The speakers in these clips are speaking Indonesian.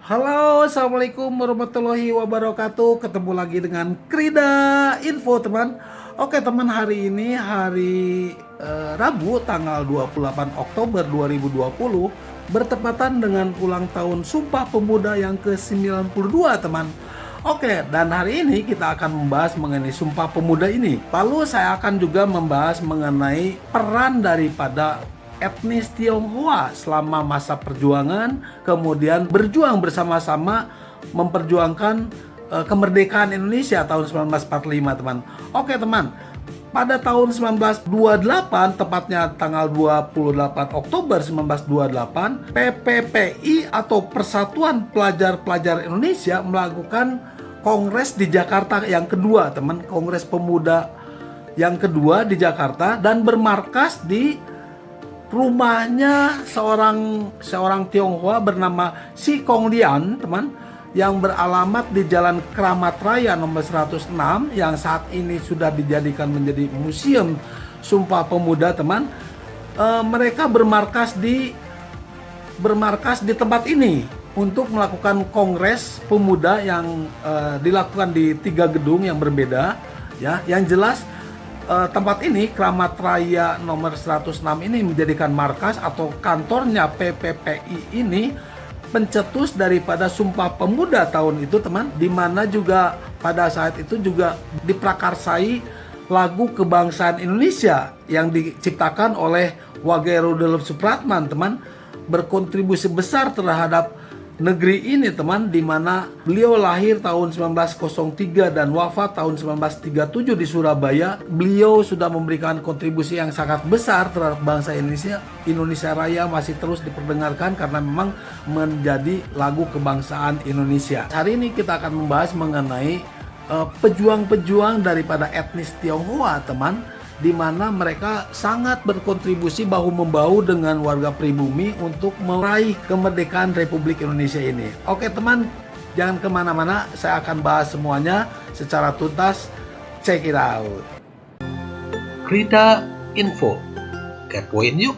Halo, assalamualaikum warahmatullahi wabarakatuh. Ketemu lagi dengan Krida Info, teman. Oke, teman, hari ini hari Rabu, tanggal 28 Oktober 2020, bertepatan dengan ulang tahun Sumpah Pemuda yang ke-92, teman. Oke, dan hari ini kita akan membahas mengenai Sumpah Pemuda ini. Lalu saya akan juga membahas mengenai peran daripada etnis Tionghoa selama masa perjuangan, kemudian berjuang bersama-sama memperjuangkan kemerdekaan Indonesia tahun 1945, teman. Oke, teman. Pada tahun 1928, tepatnya tanggal 28 Oktober 1928, PPPI atau Persatuan Pelajar-Pelajar Indonesia melakukan kongres di Jakarta yang kedua, teman. Kongres Pemuda yang kedua di Jakarta dan bermarkas di rumahnya seorang Tionghoa bernama Si Kong Lian, teman, yang beralamat di Jalan Kramat Raya nomor 106 yang saat ini sudah dijadikan menjadi museum Sumpah Pemuda, teman. Mereka bermarkas di tempat ini untuk melakukan kongres pemuda yang dilakukan di 3 gedung yang berbeda, ya. Yang jelas tempat ini, Kramat Raya nomor 106 ini, menjadikan markas atau kantornya PPPI ini, pencetus daripada Sumpah Pemuda tahun itu, teman, di mana juga pada saat itu juga diprakarsai lagu kebangsaan Indonesia yang diciptakan oleh Wage Rudolf Supratman, teman, berkontribusi besar terhadap negeri ini, teman, di mana beliau lahir tahun 1903 dan wafat tahun 1937 di Surabaya. Beliau sudah memberikan kontribusi yang sangat besar terhadap bangsa Indonesia. Indonesia Raya masih terus diperdengarkan karena memang menjadi lagu kebangsaan Indonesia. Hari ini kita akan membahas mengenai pejuang-pejuang daripada etnis Tionghoa, teman, di mana mereka sangat berkontribusi bahu-membahu dengan warga pribumi untuk meraih kemerdekaan Republik Indonesia ini. Oke, teman, jangan kemana-mana, saya akan bahas semuanya secara tuntas. Check it out. Krida Info, kepoin yuk.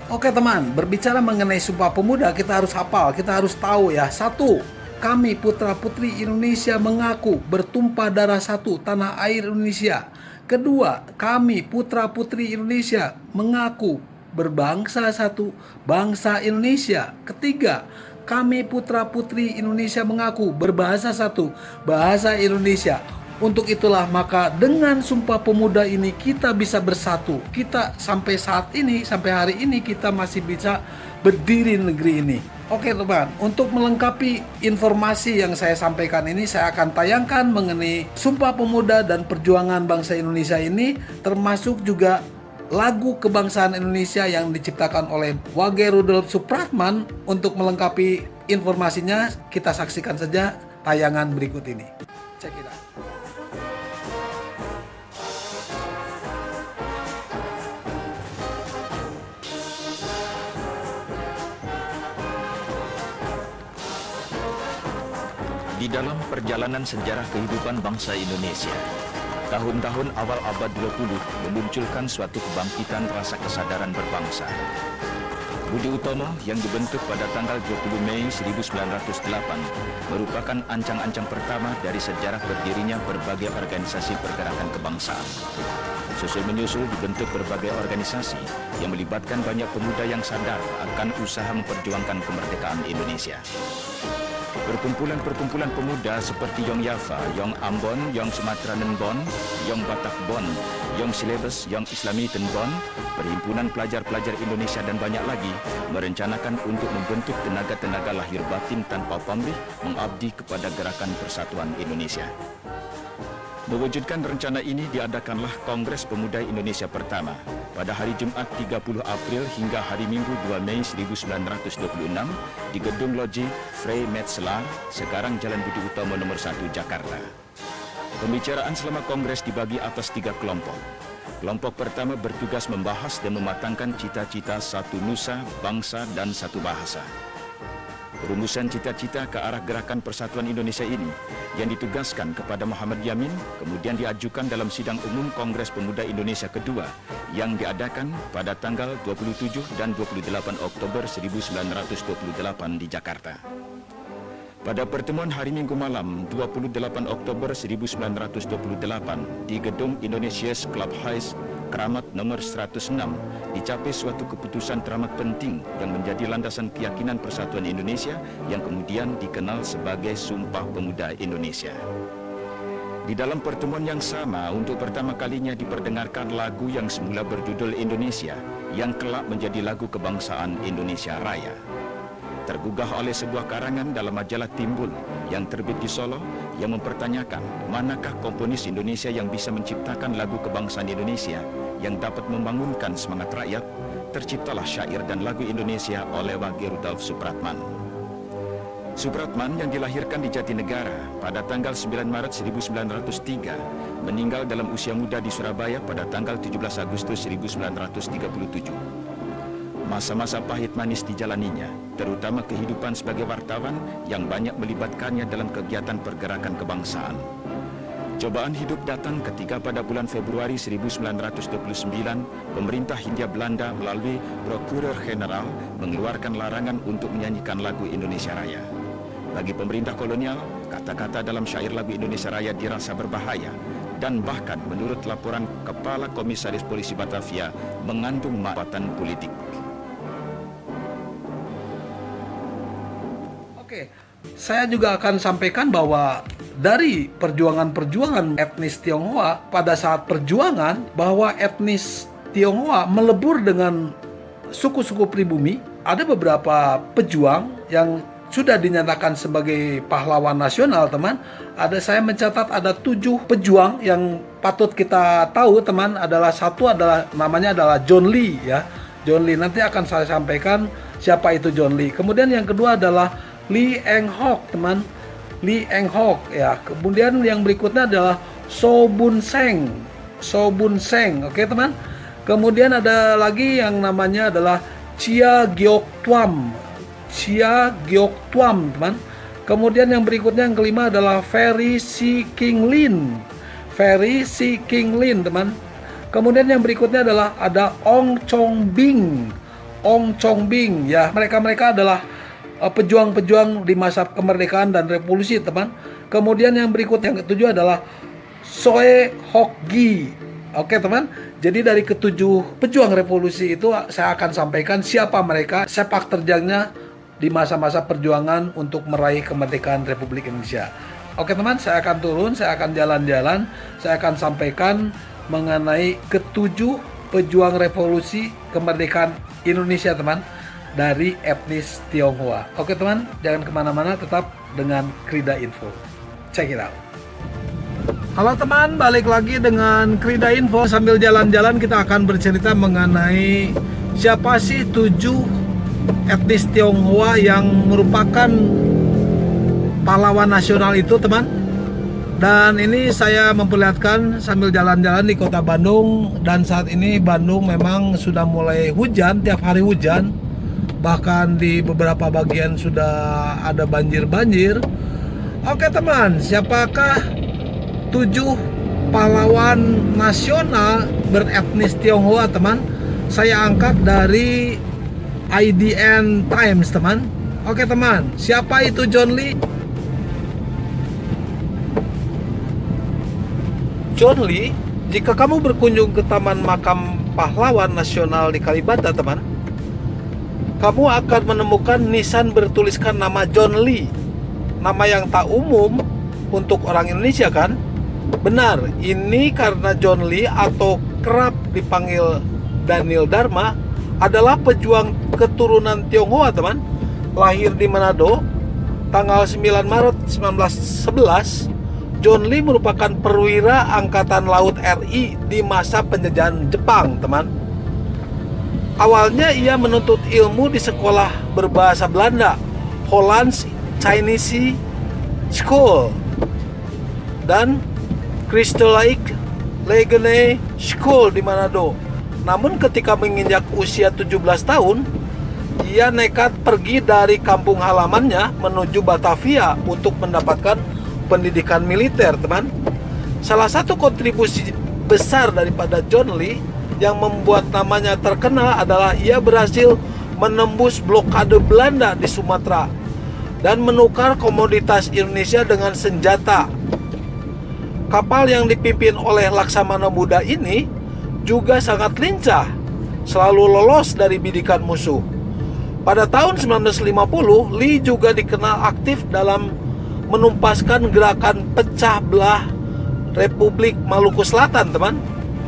Oke, teman, berbicara mengenai Sumpah Pemuda, kita harus hafal, kita harus tahu ya. 1. Kami putra-putri Indonesia mengaku bertumpah darah satu tanah air Indonesia. 2. Kami putra-putri Indonesia mengaku berbangsa satu bangsa Indonesia. 3. Kami putra-putri Indonesia mengaku berbahasa satu bahasa Indonesia. Untuk itulah maka dengan Sumpah Pemuda ini kita bisa bersatu. Kita sampai saat ini, sampai hari ini kita masih bisa berdiri negeri ini. Oke, teman, untuk melengkapi informasi yang saya sampaikan ini, saya akan tayangkan mengenai Sumpah Pemuda dan perjuangan bangsa Indonesia ini, termasuk juga lagu kebangsaan Indonesia yang diciptakan oleh Wage Rudolf Supratman. Untuk melengkapi informasinya, kita saksikan saja tayangan berikut ini. Check it out. Di dalam perjalanan sejarah kehidupan bangsa Indonesia, tahun-tahun awal abad 20 memunculkan suatu kebangkitan rasa kesadaran berbangsa. Budi Utomo yang dibentuk pada tanggal 20 Mei 1908 merupakan ancang-ancang pertama dari sejarah berdirinya berbagai organisasi pergerakan kebangsaan. Susul-menyusul dibentuk berbagai organisasi yang melibatkan banyak pemuda yang sadar akan usaha memperjuangkan kemerdekaan Indonesia. Perkumpulan-perkumpulan pemuda seperti Yong Yafa, Yong Ambon, Yong Sumatera Nenbon, Yong Batak Bon, Yong Silebes, Yong Islami Tenbon, Perhimpunan Pelajar-Pelajar Indonesia dan banyak lagi merencanakan untuk membentuk tenaga-tenaga lahir batin tanpa pamrih mengabdi kepada Gerakan Persatuan Indonesia. Mewujudkan rencana ini diadakanlah Kongres Pemuda Indonesia pertama pada hari Jumat 30 April hingga hari Minggu 2 Mei 1926 di Gedung Loji Frei Metzler, sekarang Jalan Budi Utomo nomor 1 Jakarta. Pembicaraan selama kongres dibagi atas 3 kelompok. Kelompok pertama bertugas membahas dan mematangkan cita-cita satu nusa, bangsa, dan satu bahasa. rumusan cita-cita ke arah Gerakan Persatuan Indonesia ini yang ditugaskan kepada Muhammad Yamin kemudian diajukan dalam Sidang Umum Kongres Pemuda Indonesia kedua yang diadakan pada tanggal 27 dan 28 Oktober 1928 di Jakarta. Pada pertemuan hari Minggu malam 28 Oktober 1928 di Gedung Indonesia's Clubhouse Keramat nomor 106 dicapai suatu keputusan teramat penting yang menjadi landasan keyakinan persatuan Indonesia yang kemudian dikenal sebagai Sumpah Pemuda Indonesia. Di dalam pertemuan yang sama, untuk pertama kalinya diperdengarkan lagu yang semula berjudul Indonesia yang kelak menjadi lagu kebangsaan Indonesia Raya. Tergugah oleh sebuah karangan dalam majalah Timbul yang terbit di Solo yang mempertanyakan manakah komponis Indonesia yang bisa menciptakan lagu kebangsaan Indonesia yang dapat membangunkan semangat rakyat, terciptalah syair dan lagu Indonesia oleh Wage Rudolf Supratman. Supratman yang dilahirkan di Jatinegara pada tanggal 9 Maret 1903 meninggal dalam usia muda di Surabaya pada tanggal 17 Agustus 1937. Masa-masa pahit manis dijalaninya, terutama kehidupan sebagai wartawan yang banyak melibatkannya dalam kegiatan pergerakan kebangsaan. Cobaan hidup datang ketika pada bulan Februari 1929, pemerintah Hindia Belanda melalui Prokureur General mengeluarkan larangan untuk menyanyikan lagu Indonesia Raya. Bagi pemerintah kolonial, kata-kata dalam syair lagu Indonesia Raya dirasa berbahaya dan bahkan menurut laporan Kepala Komisaris Polisi Batavia mengandung muatan politik. Oke, saya juga akan sampaikan bahwa dari perjuangan-perjuangan etnis Tionghoa pada saat perjuangan bahwa etnis Tionghoa melebur dengan suku-suku pribumi, ada beberapa pejuang yang sudah dinyatakan sebagai pahlawan nasional, teman. Saya mencatat ada 7 pejuang yang patut kita tahu, teman. Satu adalah namanya adalah John Lee, ya. John Lee, nanti akan saya sampaikan siapa itu John Lee. Kemudian yang kedua adalah Lee Eng Hock, teman. Lee Eng Hock, ya. Kemudian yang berikutnya adalah So Bun Seng. So Bun Seng, oke, teman. Kemudian ada lagi yang namanya adalah Chia Giok Tuam. Chia Giok Tuam, teman. Kemudian yang berikutnya yang kelima adalah Ferry Si King Lin. Ferry Si King Lin, teman. Kemudian yang berikutnya adalah ada Ong Chong Bing. Ong Chong Bing, ya. Mereka adalah pejuang-pejuang di masa kemerdekaan dan revolusi, teman. Kemudian yang berikut yang ketujuh adalah Soe Hok Gi. Oke, teman. Jadi dari ketujuh pejuang revolusi itu saya akan sampaikan siapa mereka, sepak terjangnya di masa-masa perjuangan untuk meraih kemerdekaan Republik Indonesia. Oke, teman, saya akan turun, saya akan jalan-jalan, saya akan sampaikan mengenai ketujuh pejuang revolusi kemerdekaan Indonesia, teman, dari etnis Tionghoa. Oke, teman, jangan kemana-mana, tetap dengan Krida Info. Check it out. Halo teman, balik lagi dengan Krida Info. Sambil jalan-jalan kita akan bercerita mengenai siapa sih 7 etnis Tionghoa yang merupakan pahlawan nasional itu, teman. Dan ini saya memperlihatkan sambil jalan-jalan di kota Bandung. Dan saat ini Bandung memang sudah mulai hujan, tiap hari hujan. Bahkan di beberapa bagian sudah ada banjir-banjir. Oke, teman, siapakah 7 pahlawan nasional beretnis Tionghoa, teman? Saya angkat dari IDN Times, teman. Oke, teman, siapa itu John Lee? John Lee, jika kamu berkunjung ke Taman Makam Pahlawan Nasional di Kalibata, teman, kamu akan menemukan nisan bertuliskan nama John Lee. Nama yang tak umum untuk orang Indonesia, kan? Benar, ini karena John Lee atau kerap dipanggil Daniel Dharma adalah pejuang keturunan Tionghoa, teman. Lahir di Manado tanggal 9 Maret 1911. John Lee merupakan perwira Angkatan Laut RI di masa penjajahan Jepang, teman. Awalnya ia menuntut ilmu di sekolah berbahasa Belanda, Hollands Chinese School, dan Christelijke Legene School di Manado. Namun ketika menginjak usia 17 tahun, ia nekat pergi dari kampung halamannya menuju Batavia untuk mendapatkan pendidikan militer, teman. Salah satu kontribusi besar daripada John Lee yang membuat namanya terkenal adalah ia berhasil menembus blokade Belanda di Sumatera dan menukar komoditas Indonesia dengan senjata. Kapal yang dipimpin oleh Laksamana Muda ini juga sangat lincah, selalu lolos dari bidikan musuh. Pada tahun 1950, Lee juga dikenal aktif dalam menumpaskan gerakan pecah belah Republik Maluku Selatan, teman,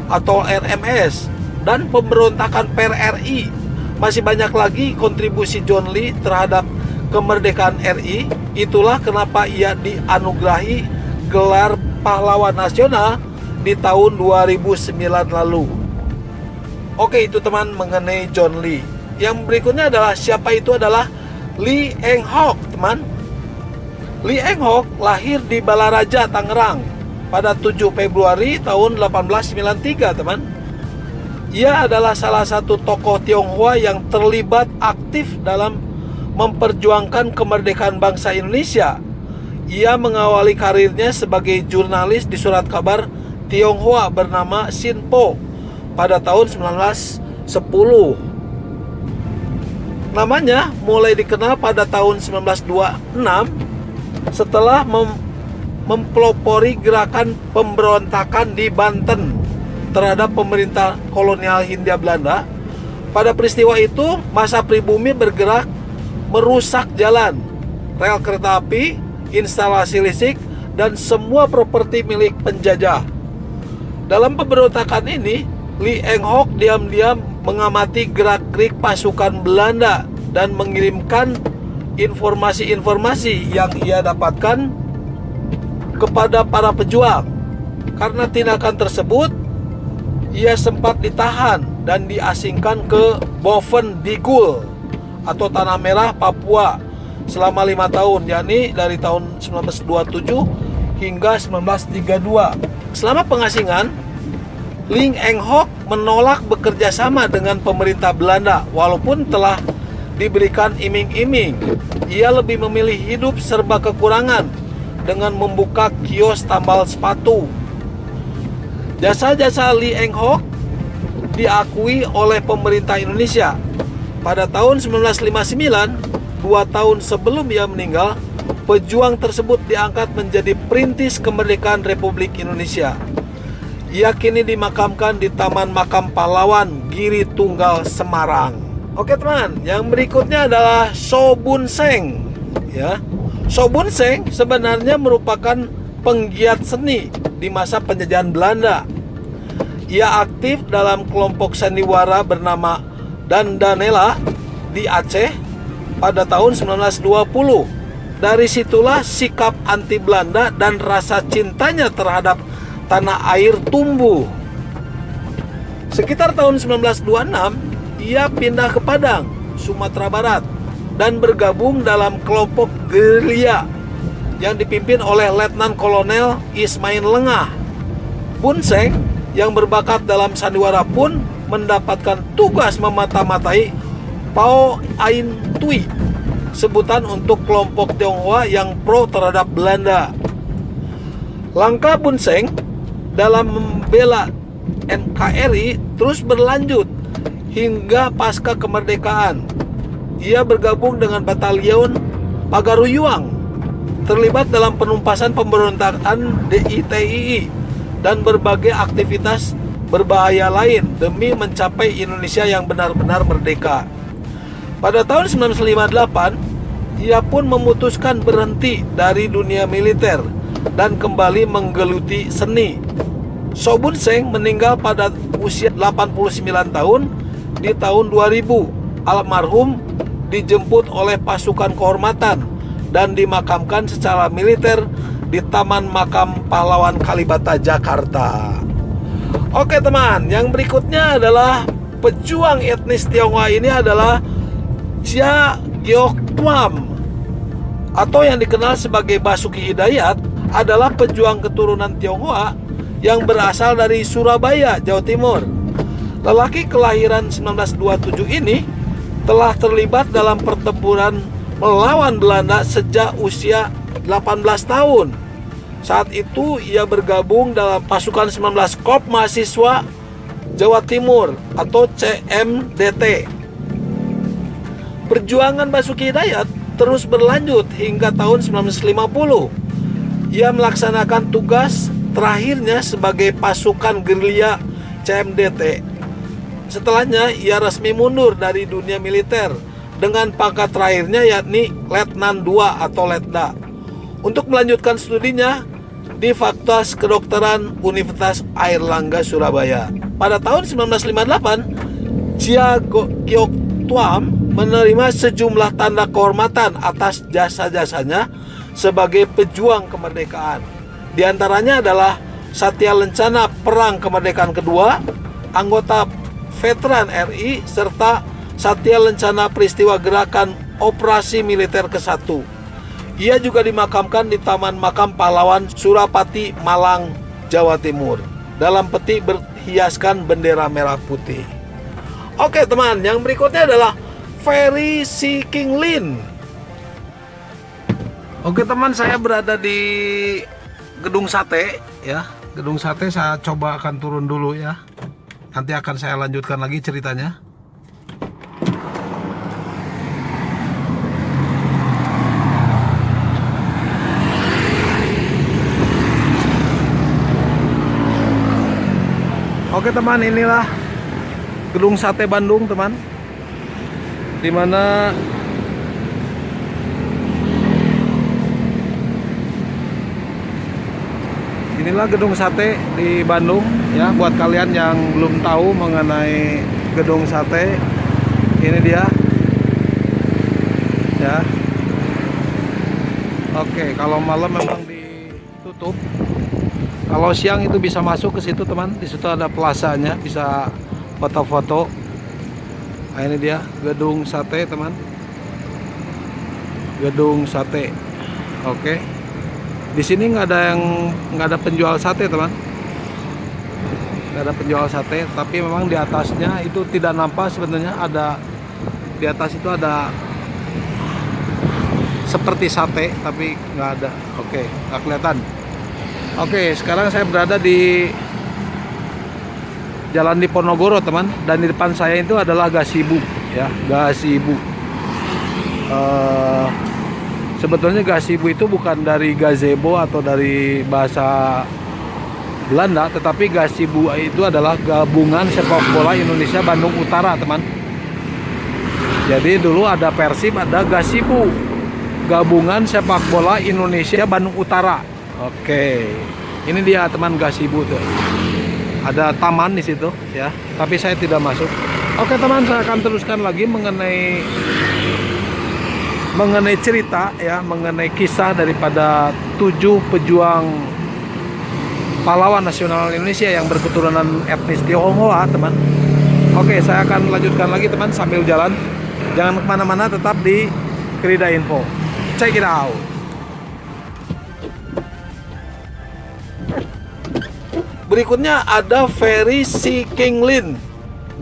atau RMS, dan pemberontakan PRRI. Masih banyak lagi kontribusi John Lee terhadap kemerdekaan RI. Itulah kenapa ia dianugerahi gelar pahlawan nasional di tahun 2009 lalu. Oke, itu teman mengenai John Lee. Yang berikutnya adalah siapa itu adalah Lee Eng Hock, teman. Lee Eng Hock lahir di Balaraja, Tangerang pada 7 Februari tahun 1893, teman. Ia adalah salah satu tokoh Tionghoa yang terlibat aktif dalam memperjuangkan kemerdekaan bangsa Indonesia. Ia mengawali karirnya sebagai jurnalis di surat kabar Tionghoa bernama Sinpo pada tahun 1910. Namanya mulai dikenal pada tahun 1926 setelah mempelopori gerakan pemberontakan di Banten terhadap pemerintah kolonial Hindia Belanda. Pada peristiwa itu, massa pribumi bergerak merusak jalan, rel kereta api, instalasi listrik, dan semua properti milik penjajah. Dalam pemberontakan ini, Lee Eng Hock diam-diam mengamati gerak-gerik pasukan Belanda dan mengirimkan informasi-informasi yang ia dapatkan kepada para pejuang. Karena tindakan tersebut, ia sempat ditahan dan diasingkan ke Boven Digul atau Tanah Merah, Papua selama 5 tahun, yakni dari tahun 1927 hingga 1932. Selama pengasingan, Lee Eng Hock menolak bekerja sama dengan pemerintah Belanda walaupun telah diberikan iming-iming. Ia lebih memilih hidup serba kekurangan dengan membuka kios tambal sepatu. Jasa-jasa Lee Eng Hock diakui oleh pemerintah Indonesia. Pada tahun 1959, 2 tahun sebelum ia meninggal, pejuang tersebut diangkat menjadi perintis kemerdekaan Republik Indonesia. Ia kini dimakamkan di Taman Makam Pahlawan Giri Tunggal, Semarang. Oke teman, yang berikutnya adalah So Bun Seng. Ya, So Bun Seng sebenarnya merupakan penggiat seni di masa penjajahan Belanda. Ia aktif dalam kelompok sandiwara bernama Dandanela di Aceh pada tahun 1920. Dari situlah sikap anti Belanda dan rasa cintanya terhadap tanah air tumbuh. Sekitar tahun 1926, ia pindah ke Padang, Sumatera Barat, dan bergabung dalam kelompok gerilya yang dipimpin oleh Letnan Kolonel Ismail Lengah. Bun Seng yang berbakat dalam sandiwara pun mendapatkan tugas memata-matai Pao Ain Tui, sebutan untuk kelompok Tionghoa yang pro terhadap Belanda. Langkah Bun Seng dalam membela NKRI terus berlanjut hingga pasca kemerdekaan. Ia bergabung dengan batalion Pagaruyuang, terlibat dalam penumpasan pemberontakan DITII dan berbagai aktivitas berbahaya lain demi mencapai Indonesia yang benar-benar merdeka. Pada tahun 1958, ia pun memutuskan berhenti dari dunia militer dan kembali menggeluti seni. So Bun Seng meninggal pada usia 89 tahun di tahun 2000. Almarhum dijemput oleh pasukan kehormatan dan dimakamkan secara militer di Taman Makam Pahlawan Kalibata, Jakarta. Oke teman, yang berikutnya adalah pejuang etnis Tionghoa. Ini adalah Chia Giok Tuam atau yang dikenal sebagai Basuki Hidayat, adalah pejuang keturunan Tionghoa yang berasal dari Surabaya, Jawa Timur. Lelaki kelahiran 1927 ini telah terlibat dalam pertempuran melawan Belanda sejak usia 18 tahun. Saat itu ia bergabung dalam pasukan 19 Korps Mahasiswa Jawa Timur atau CMDT. Perjuangan Basuki Hidayat terus berlanjut hingga tahun 1950. Ia melaksanakan tugas terakhirnya sebagai pasukan gerilya CMDT. Setelahnya ia resmi mundur dari dunia militer dengan pangkat terakhirnya yakni Letnan II atau Letda, untuk melanjutkan studinya di Fakultas Kedokteran Universitas Airlangga Surabaya. Pada tahun 1958, Chia Gyok Tuam menerima sejumlah tanda kehormatan atas jasa-jasanya sebagai pejuang kemerdekaan. Di antaranya adalah Satya Lencana Perang Kemerdekaan Kedua, anggota Veteran RI, serta Satya Lencana Peristiwa Gerakan Operasi Militer ke-1. Ia juga dimakamkan di Taman Makam Pahlawan Surapati, Malang, Jawa Timur, dalam peti berhiaskan bendera merah putih. Oke teman, yang berikutnya adalah Ferry Si King Lin. Oke teman, saya berada di Gedung Sate ya. Gedung Sate saya coba akan turun dulu ya. Nanti akan saya lanjutkan lagi ceritanya. Oke teman, inilah Gedung Sate Bandung teman, dimana inilah Gedung Sate di Bandung ya. Buat kalian yang belum tahu mengenai Gedung Sate, ini dia ya. Oke, kalau malam memang ditutup. Kalau siang itu bisa masuk ke situ teman. Di situ ada plasanya, bisa foto-foto. Nah, ini dia Gedung Sate teman. Gedung Sate. Oke. Di sini nggak ada penjual sate teman. Nggak ada penjual sate, tapi memang di atasnya itu tidak nampak sebenarnya. Ada di atas itu ada seperti sate, tapi nggak ada. Oke, nggak kelihatan. Oke, sekarang saya berada di Jalan Diponegoro teman, dan di depan saya itu adalah gazebo ya, gazebo. Sebetulnya gazebo itu bukan dari gazebo atau dari bahasa Belanda, tetapi gazebo itu adalah gabungan sepak bola Indonesia Bandung Utara teman. Jadi dulu ada Persib, ada gazebo, gabungan sepak bola Indonesia Bandung Utara. Oke, ini dia teman gazebo tuh. Ada taman di situ ya, tapi saya tidak masuk. Oke teman, saya akan teruskan lagi mengenai cerita ya, mengenai kisah daripada 7 pejuang pahlawan nasional Indonesia yang berketurunan etnis Tionghoa teman. Oke, saya akan lanjutkan lagi teman sambil jalan. Jangan kemana-mana, tetap di Krida Info. Check it out. Berikutnya ada Ferry Si King Lin,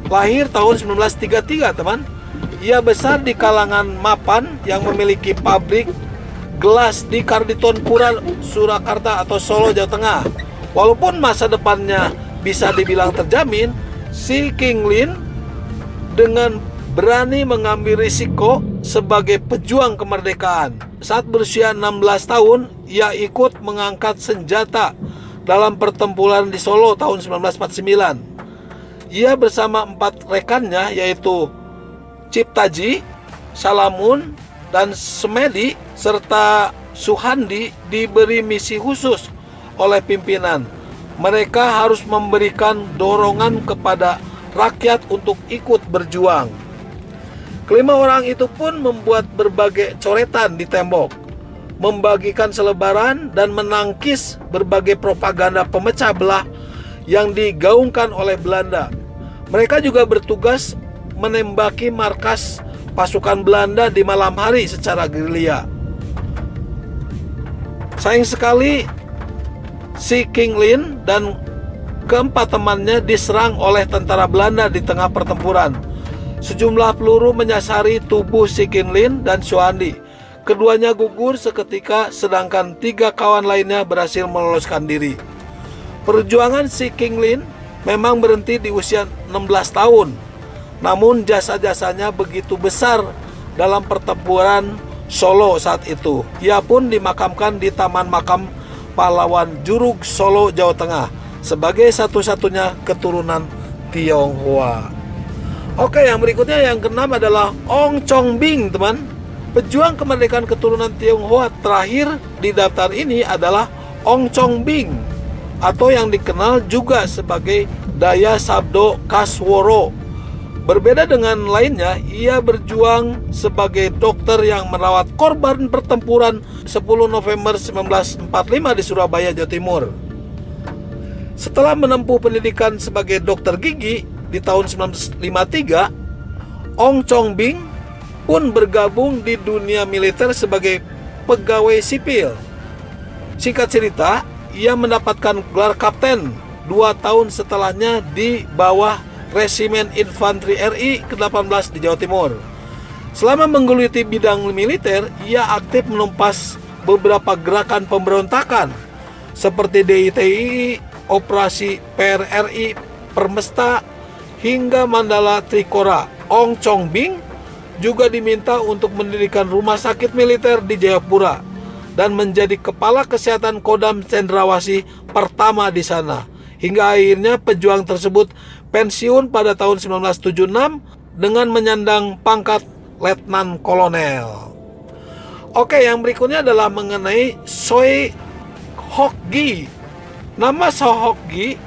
lahir tahun 1933 teman. Ia besar di kalangan mapan yang memiliki pabrik gelas di Karditonpura, Surakarta atau Solo, Jawa Tengah. Walaupun masa depannya bisa dibilang terjamin, Si King Lin dengan berani mengambil risiko sebagai pejuang kemerdekaan. Saat berusia 16 tahun, ia ikut mengangkat senjata dalam pertempuran di Solo tahun 1949. Ia bersama 4 rekannya yaitu Ciptaji, Salamun, dan Semedi serta Suhandi diberi misi khusus oleh pimpinan. Mereka harus memberikan dorongan kepada rakyat untuk ikut berjuang. Kelima orang itu pun membuat berbagai coretan di tembok, membagikan selebaran, dan menangkis berbagai propaganda pemecah belah yang digaungkan oleh Belanda. Mereka juga bertugas menembaki markas pasukan Belanda di malam hari secara gerilya. Sayang sekali, Si King Lin dan keempat temannya diserang oleh tentara Belanda di tengah pertempuran. Sejumlah peluru menyasari tubuh Si Qinglin dan Xuandi. Keduanya gugur seketika, sedangkan 3 kawan lainnya berhasil meloloskan diri. Perjuangan Si Qinglin memang berhenti di usia 16 tahun. Namun jasa-jasanya begitu besar dalam pertempuran Solo saat itu. Ia pun dimakamkan di Taman Makam Pahlawan Jurug, Solo, Jawa Tengah, sebagai satu-satunya keturunan Tionghoa. Oke, yang berikutnya yang keenam adalah Ong Chong Bing, teman. Pejuang kemerdekaan keturunan Tionghoa terakhir di daftar ini adalah Ong Chong Bing, atau yang dikenal juga sebagai Daya Sabdo Kasworo. Berbeda dengan lainnya, ia berjuang sebagai dokter yang merawat korban pertempuran 10 November 1945 di Surabaya, Jawa Timur. Setelah menempuh pendidikan sebagai dokter gigi di tahun 1953, Ong Chong Bing pun bergabung di dunia militer sebagai pegawai sipil. Singkat cerita, ia mendapatkan gelar kapten 2 tahun setelahnya di bawah Resimen Infanteri RI ke-18 di Jawa Timur. Selama menggeluti bidang militer, ia aktif menumpas beberapa gerakan pemberontakan seperti DITI, Operasi PRRI, Permesta, hingga Mandala Trikora. Ong Chong Bing juga diminta untuk mendirikan rumah sakit militer di Jayapura dan menjadi kepala kesehatan Kodam Cendrawasih pertama di sana. Hingga akhirnya pejuang tersebut pensiun pada tahun 1976 dengan menyandang pangkat Letnan Kolonel. Oke, yang berikutnya adalah mengenai Choi Hok-gi. Nama Choi Hok-gi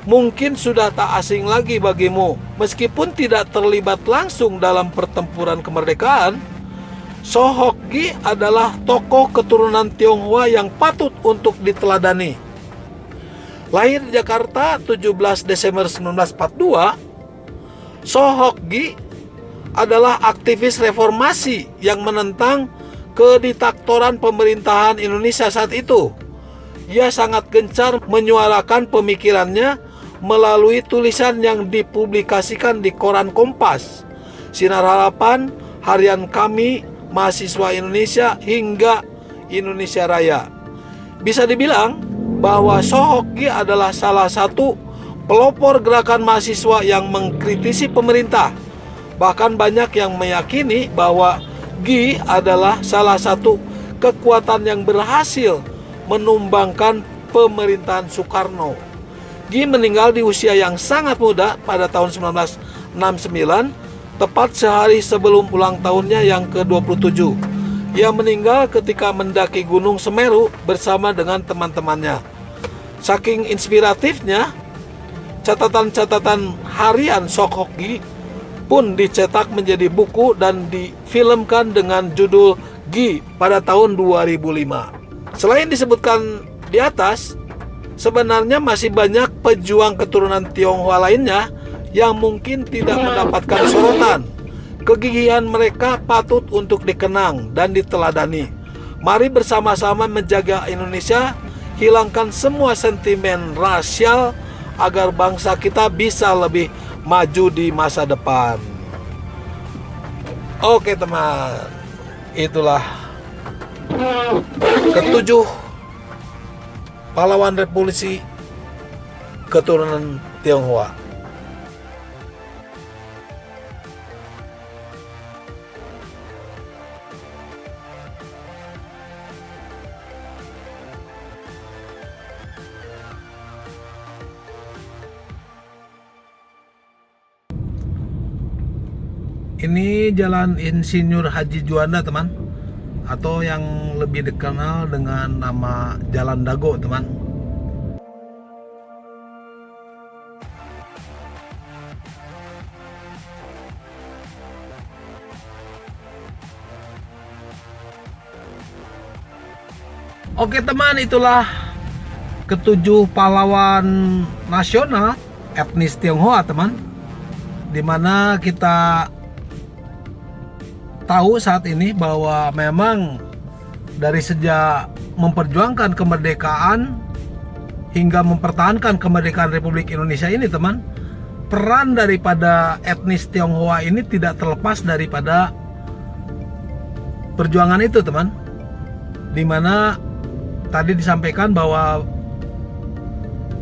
mungkin sudah tak asing lagi bagimu. Meskipun tidak terlibat langsung dalam pertempuran kemerdekaan, Choi Hok-gi adalah tokoh keturunan Tionghoa yang patut untuk diteladani. Lahir di Jakarta 17 Desember 1942, Choi Hok-gi adalah aktivis reformasi yang menentang kediktatoran pemerintahan Indonesia saat itu. Ia sangat gencar menyuarakan pemikirannya melalui tulisan yang dipublikasikan di koran Kompas, Sinar Harapan, Harian Kami, Mahasiswa Indonesia, hingga Indonesia Raya. Bisa dibilang bahwa Choi Hok-gi adalah salah satu pelopor gerakan mahasiswa yang mengkritisi pemerintah. Bahkan banyak yang meyakini bahwa Gi adalah salah satu kekuatan yang berhasil menumbangkan pemerintahan Soekarno. Gi meninggal di usia yang sangat muda pada tahun 1969, tepat sehari sebelum ulang tahunnya yang ke-27. Ia meninggal ketika mendaki Gunung Semeru bersama dengan teman-temannya. Saking inspiratifnya, catatan-catatan harian Choi Hok-gi pun dicetak menjadi buku dan difilmkan dengan judul Gi pada tahun 2005. Selain disebutkan di atas, sebenarnya masih banyak pejuang keturunan Tionghoa lainnya yang mungkin tidak mendapatkan sorotan. Kegigihan mereka patut untuk dikenang dan diteladani. Mari bersama-sama menjaga Indonesia, hilangkan semua sentimen rasial agar bangsa kita bisa lebih maju di masa depan. Oke teman, itulah ketujuh pahlawan revolusi keturunan Tionghoa. Ini Jalan Insinyur Haji Juanda, teman, atau yang lebih dikenal dengan nama Jalan Dago, teman. Oke teman, itulah ketujuh pahlawan nasional etnis Tionghoa, teman, dimana kita tahu saat ini bahwa memang dari sejak memperjuangkan kemerdekaan hingga mempertahankan kemerdekaan Republik Indonesia ini, teman, peran daripada etnis Tionghoa ini tidak terlepas daripada perjuangan itu, teman. Dimana tadi disampaikan bahwa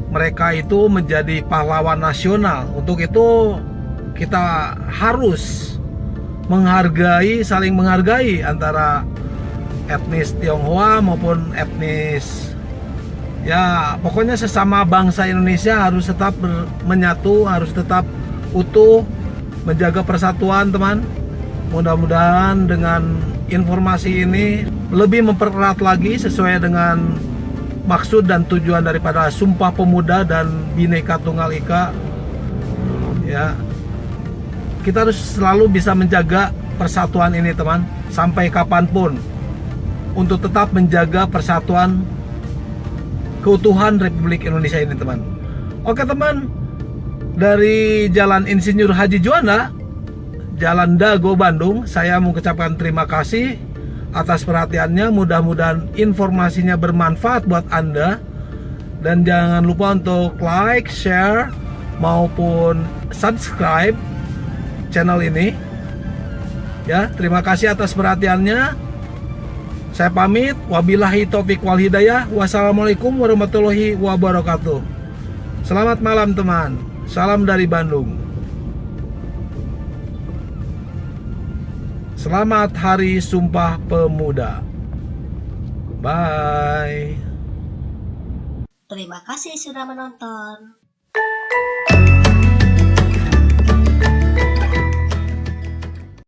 mereka itu menjadi pahlawan nasional. Untuk itu kita harus menghargai, saling menghargai antara etnis Tionghoa maupun etnis, ya pokoknya sesama bangsa Indonesia harus tetap menyatu, harus tetap utuh, menjaga persatuan, teman. Mudah-mudahan dengan informasi ini lebih mempererat lagi sesuai dengan maksud dan tujuan daripada Sumpah Pemuda dan Bhinneka Tunggal Ika. Ya, kita harus selalu bisa menjaga persatuan ini, teman, sampai kapanpun, untuk tetap menjaga persatuan keutuhan Republik Indonesia ini, teman. Oke, teman, dari Jalan Insinyur Haji Juanda, Jalan Dago, Bandung, saya mengucapkan terima kasih atas perhatiannya. Mudah-mudahan informasinya bermanfaat buat Anda. Dan jangan lupa untuk like, share, maupun subscribe channel ini. Ya, terima kasih atas perhatiannya. Saya pamit. Wabillahi taufik wal hidayah. Wassalamualaikum warahmatullahi wabarakatuh. Selamat malam, teman. Salam dari Bandung. Selamat Hari Sumpah Pemuda. Bye. Terima kasih sudah menonton.